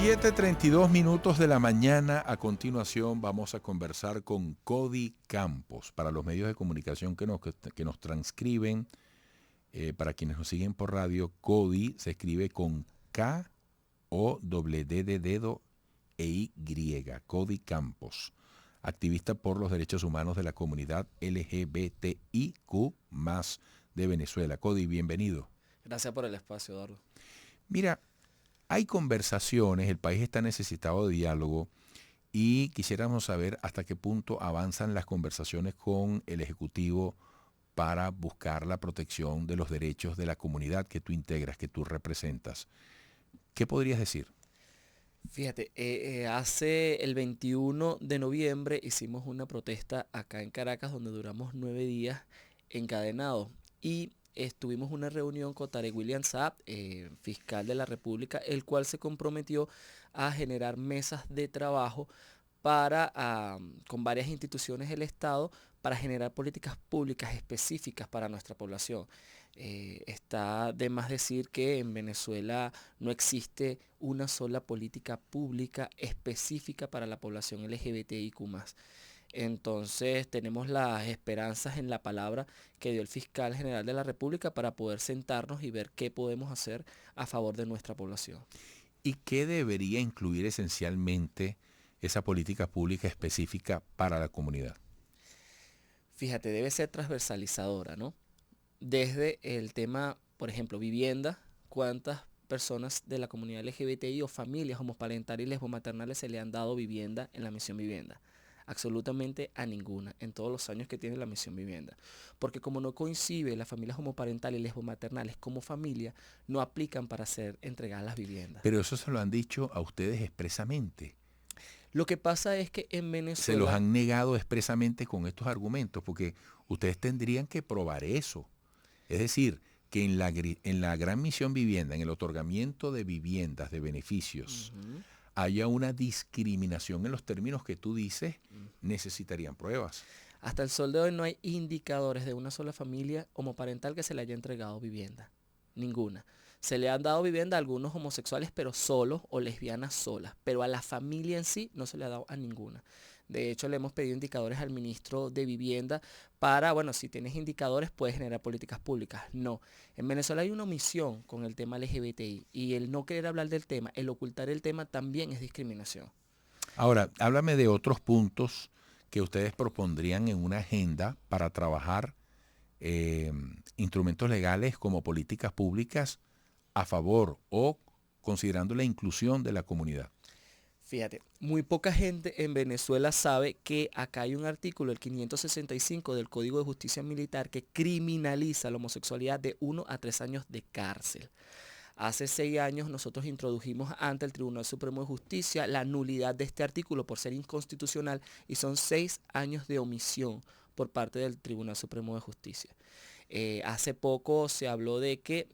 7:32 de la mañana. A continuación vamos a conversar con Cody Campos. Para los medios de comunicación que nos transcriben, para quienes nos siguen por radio, Cody se escribe con K-O-D de dedo E-Y. Cody Campos, activista por los derechos humanos de la comunidad LGBTIQ+, de Venezuela. Cody, bienvenido. Gracias por el espacio, Eduardo. Mira, hay conversaciones, el país está necesitado de diálogo y quisiéramos saber hasta qué punto avanzan las conversaciones con el Ejecutivo para buscar la protección de los derechos de la comunidad que tú integras, que tú representas. ¿Qué podrías decir? Fíjate, hace el 21 de noviembre hicimos una protesta acá en Caracas donde duramos 9 días encadenados y tuvimos una reunión con Tarek William Saab, fiscal de la República, el cual se comprometió a generar mesas de trabajo con varias instituciones del Estado para generar políticas públicas específicas para nuestra población. Está de más decir que en Venezuela no existe una sola política pública específica para la población LGBTIQ+. Entonces tenemos las esperanzas en la palabra que dio el fiscal general de la República para poder sentarnos y ver qué podemos hacer a favor de nuestra población. ¿Y qué debería incluir esencialmente esa política pública específica para la comunidad? Fíjate, debe ser transversalizadora, ¿no? Desde el tema, por ejemplo, vivienda, cuántas personas de la comunidad LGBTI o familias homoparentales y lesbomaternales se le han dado vivienda en la misión vivienda. Absolutamente a ninguna en todos los años que tiene la misión vivienda. Porque como no coincide las familias homoparentales y lesbomaternales como familia, no aplican para ser entregadas las viviendas. Pero eso se lo han dicho a ustedes expresamente. Lo que pasa es que en Venezuela... Se los han negado expresamente con estos argumentos, porque ustedes tendrían que probar eso. Es decir, que en la gran misión vivienda, en el otorgamiento de viviendas, de beneficios, haya una discriminación en los términos que tú dices, necesitarían pruebas. Hasta el sol de hoy no hay indicadores de una sola familia homoparental que se le haya entregado vivienda. Ninguna. Se le han dado vivienda a algunos homosexuales, pero solos, o lesbianas solas. Pero a la familia en sí no se le ha dado a ninguna. De hecho, le hemos pedido indicadores al ministro de Vivienda para, bueno, si tienes indicadores puedes generar políticas públicas. No. En Venezuela hay una omisión con el tema LGBTI y el no querer hablar del tema, el ocultar el tema también es discriminación. Ahora, háblame de otros puntos que ustedes propondrían en una agenda para trabajar instrumentos legales como políticas públicas a favor o considerando la inclusión de la comunidad. Fíjate, muy poca gente en Venezuela sabe que acá hay un artículo, el 565 del Código de Justicia Militar, que criminaliza la homosexualidad de 1 a 3 años de cárcel. Hace 6 años nosotros introdujimos ante el Tribunal Supremo de Justicia la nulidad de este artículo por ser inconstitucional y son 6 años de omisión por parte del Tribunal Supremo de Justicia. Hace poco se habló de que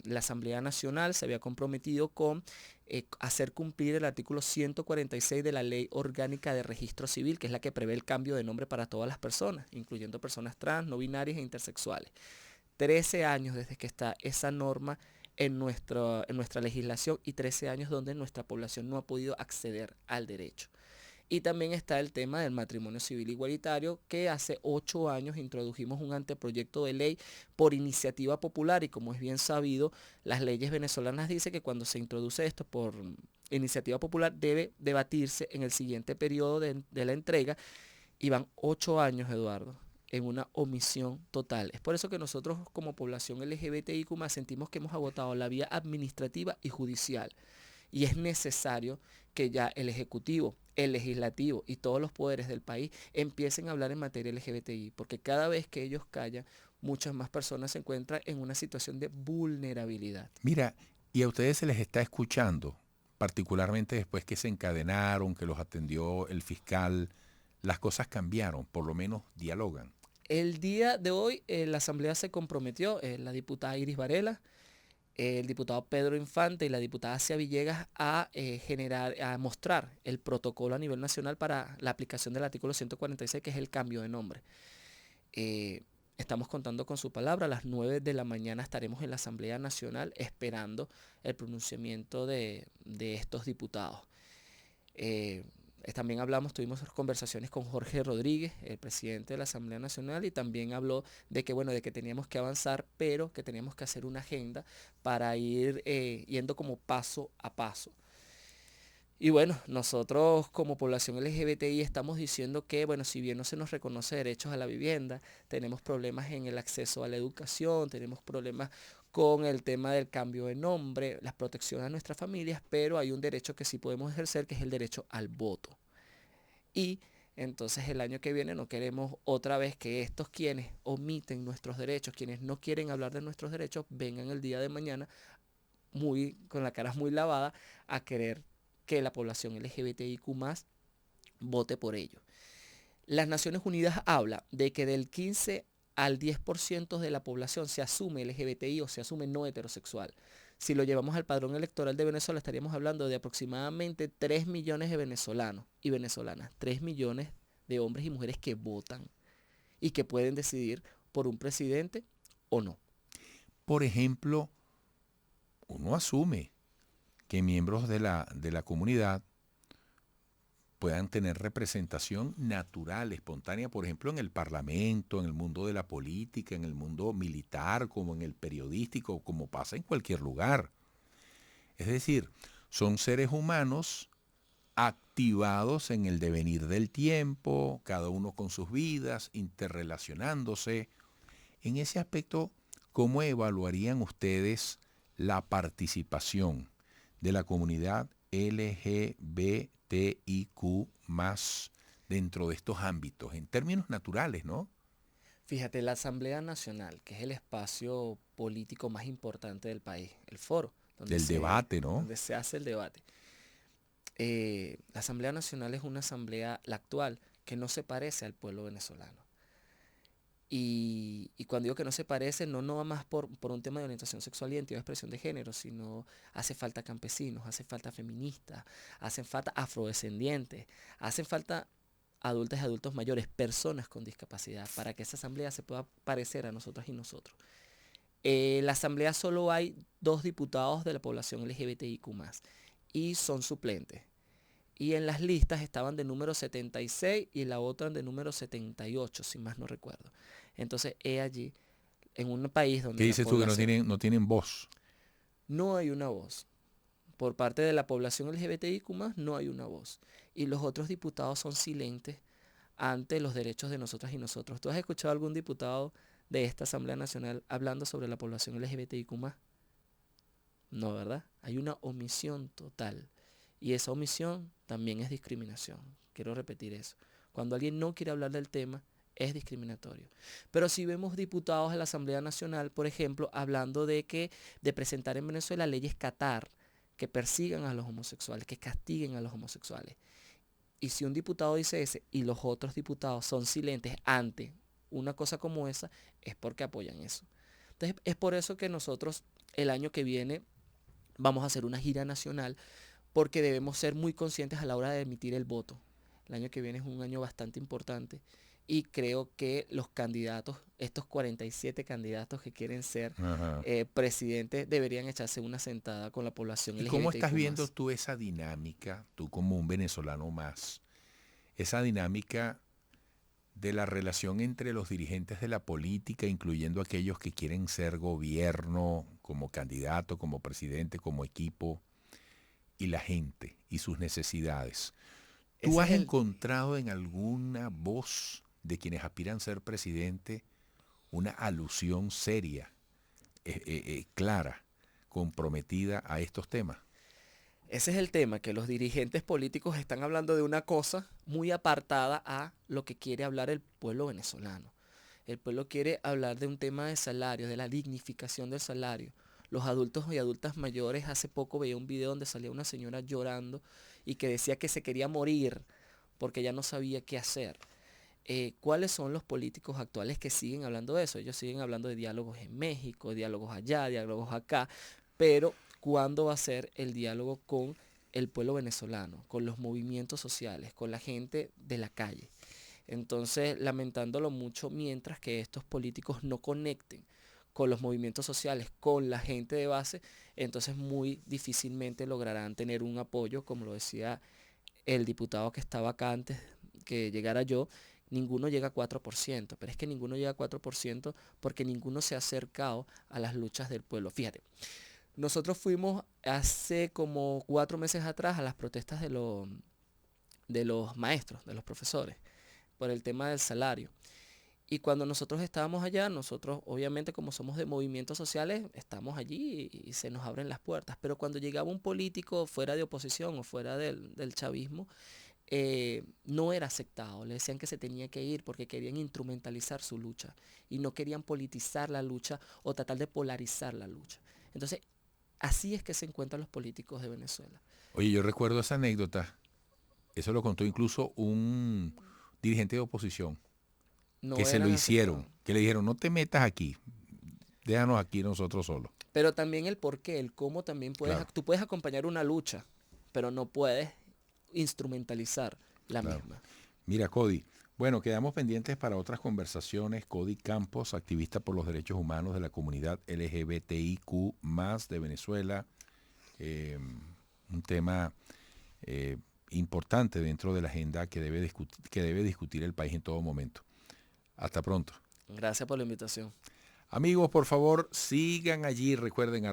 la Asamblea Nacional se había comprometido con hacer cumplir el artículo 146 de la Ley Orgánica de Registro Civil, que es la que prevé el cambio de nombre para todas las personas, incluyendo personas trans, no binarias e intersexuales. 13 años desde que está esa norma en nuestra legislación y 13 años donde nuestra población no ha podido acceder al derecho. Y también está el tema del matrimonio civil igualitario, que hace 8 años introdujimos un anteproyecto de ley por iniciativa popular y como es bien sabido, las leyes venezolanas dicen que cuando se introduce esto por iniciativa popular debe debatirse en el siguiente periodo de la entrega y van 8 años, Eduardo, en una omisión total. Es por eso que nosotros como población LGBTIQ+ sentimos que hemos agotado la vía administrativa y judicial. Y es necesario que ya el Ejecutivo, el Legislativo y todos los poderes del país empiecen a hablar en materia LGBTI, porque cada vez que ellos callan, muchas más personas se encuentran en una situación de vulnerabilidad. Mira, y a ustedes se les está escuchando, particularmente después que se encadenaron, que los atendió el fiscal, las cosas cambiaron, por lo menos dialogan. El día de hoy la Asamblea se comprometió, la diputada Iris Varela, el diputado Pedro Infante y la diputada Cia Villegas a mostrar el protocolo a nivel nacional para la aplicación del artículo 146, que es el cambio de nombre. estamos contando con su palabra. A las 9 de la mañana estaremos en la Asamblea Nacional esperando el pronunciamiento de estos diputados. También tuvimos conversaciones con Jorge Rodríguez, el presidente de la Asamblea Nacional, y también habló de que, bueno, de que teníamos que avanzar, pero que teníamos que hacer una agenda para ir yendo como paso a paso. Y bueno, nosotros como población LGBTI estamos diciendo que, bueno, si bien no se nos reconoce derechos a la vivienda, tenemos problemas en el acceso a la educación, tenemos problemas con el tema del cambio de nombre, la protección a nuestras familias, pero hay un derecho que sí podemos ejercer, que es el derecho al voto. Y entonces el año que viene no queremos otra vez que estos quienes omiten nuestros derechos, quienes no quieren hablar de nuestros derechos, vengan el día de mañana con la cara muy lavada a querer que la población LGBTIQ+ vote por ello. Las Naciones Unidas habla de que del 15 al 10% de la población se asume LGBTI o se asume no heterosexual. Si lo llevamos al padrón electoral de Venezuela, estaríamos hablando de aproximadamente 3 millones de venezolanos y venezolanas, 3 millones de hombres y mujeres que votan y que pueden decidir por un presidente o no. Por ejemplo, uno asume que miembros de la comunidad puedan tener representación natural, espontánea, por ejemplo, en el parlamento, en el mundo de la política, en el mundo militar, como en el periodístico, como pasa en cualquier lugar. Es decir, son seres humanos activados en el devenir del tiempo, cada uno con sus vidas, interrelacionándose. En ese aspecto, ¿cómo evaluarían ustedes la participación de la comunidad LGBTIQ+ dentro de estos ámbitos, en términos naturales, ¿no? Fíjate, la Asamblea Nacional, que es el espacio político más importante del país, el foro, Del debate, ¿no? donde se hace el debate. La Asamblea Nacional es una asamblea, la actual, que no se parece al pueblo venezolano. Y cuando digo que no se parece, no va más por un tema de orientación sexual y identidad de expresión de género, sino hace falta campesinos, hace falta feministas, hacen falta afrodescendientes, hacen falta adultas y adultos mayores, personas con discapacidad, para que esa asamblea se pueda parecer a nosotras y nosotros. En la asamblea solo hay 2 diputados de la población LGBTIQ+, y son suplentes. Y en las listas estaban de número 76 y la otra de número 78, si más no recuerdo. Entonces, allí, en un país donde ¿Qué dices tú que no tienen voz? No hay una voz. Por parte de la población LGBTIQ+, no hay una voz. Y los otros diputados son silentes ante los derechos de nosotras y nosotros. ¿Tú has escuchado algún diputado de esta Asamblea Nacional hablando sobre la población LGBTIQ+? No, ¿verdad? Hay una omisión total. Y esa omisión también es discriminación. Quiero repetir eso. Cuando alguien no quiere hablar del tema, es discriminatorio. Pero si vemos diputados en la Asamblea Nacional, por ejemplo, hablando de presentar en Venezuela leyes Qatar que persigan a los homosexuales, que castiguen a los homosexuales. Y si un diputado dice ese y los otros diputados son silentes ante una cosa como esa, es porque apoyan eso. Entonces, es por eso que nosotros el año que viene vamos a hacer una gira nacional, porque debemos ser muy conscientes a la hora de emitir el voto. El año que viene es un año bastante importante y creo que los candidatos, estos 47 candidatos que quieren ser presidentes, deberían echarse una sentada con la población ¿Y LGBTIQ+. cómo estás viendo tú esa dinámica, tú como un venezolano más, esa dinámica de la relación entre los dirigentes de la política, incluyendo aquellos que quieren ser gobierno, como candidato, como presidente, como equipo, y la gente y sus necesidades? ¿Tú has encontrado en alguna voz de quienes aspiran a ser presidente una alusión seria, clara, comprometida a estos temas? Ese es el tema, que los dirigentes políticos están hablando de una cosa muy apartada a lo que quiere hablar el pueblo venezolano. El pueblo quiere hablar de un tema de salario, de la dignificación del salario. Los adultos y adultas mayores, hace poco veía un video donde salía una señora llorando y que decía que se quería morir porque ya no sabía qué hacer. ¿Cuáles son los políticos actuales que siguen hablando de eso? Ellos siguen hablando de diálogos en México, diálogos allá, diálogos acá, pero ¿cuándo va a ser el diálogo con el pueblo venezolano, con los movimientos sociales, con la gente de la calle? Entonces, lamentándolo mucho, mientras que estos políticos no conecten con los movimientos sociales, con la gente de base, entonces muy difícilmente lograrán tener un apoyo, como lo decía el diputado que estaba acá antes que llegara yo. Ninguno llega a 4%, pero es que ninguno llega a 4% porque ninguno se ha acercado a las luchas del pueblo. Fíjate, nosotros fuimos hace como 4 meses atrás a las protestas de los maestros, de los profesores, por el tema del salario. Y cuando nosotros estábamos allá, nosotros obviamente como somos de movimientos sociales, estamos allí y se nos abren las puertas. Pero cuando llegaba un político fuera de oposición o fuera del chavismo, no era aceptado. Le decían que se tenía que ir porque querían instrumentalizar su lucha y no querían politizar la lucha o tratar de polarizar la lucha. Entonces, así es que se encuentran los políticos de Venezuela. Oye, yo recuerdo esa anécdota, eso lo contó incluso un dirigente de oposición, No que se lo eran hicieron, aceptados. que le dijeron, no te metas aquí, déjanos aquí nosotros solos. Pero también el por qué, el cómo también Claro, tú puedes acompañar una lucha, pero no puedes instrumentalizar la claro. misma. Mira, Cody, bueno, quedamos pendientes para otras conversaciones. Cody Campos, activista por los derechos humanos de la comunidad LGBTIQ de Venezuela, eh, un tema importante dentro de la agenda que debe discutir el país en todo momento. Hasta pronto. Gracias por la invitación. Amigos, por favor, sigan allí. Recuerden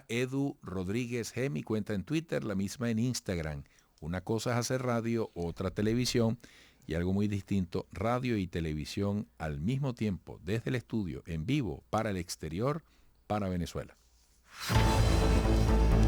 @Edu Rodríguez G, mi cuenta en Twitter, la misma en Instagram. Una cosa es hacer radio, otra televisión y algo muy distinto, radio y televisión al mismo tiempo, desde el estudio, en vivo, para el exterior, para Venezuela.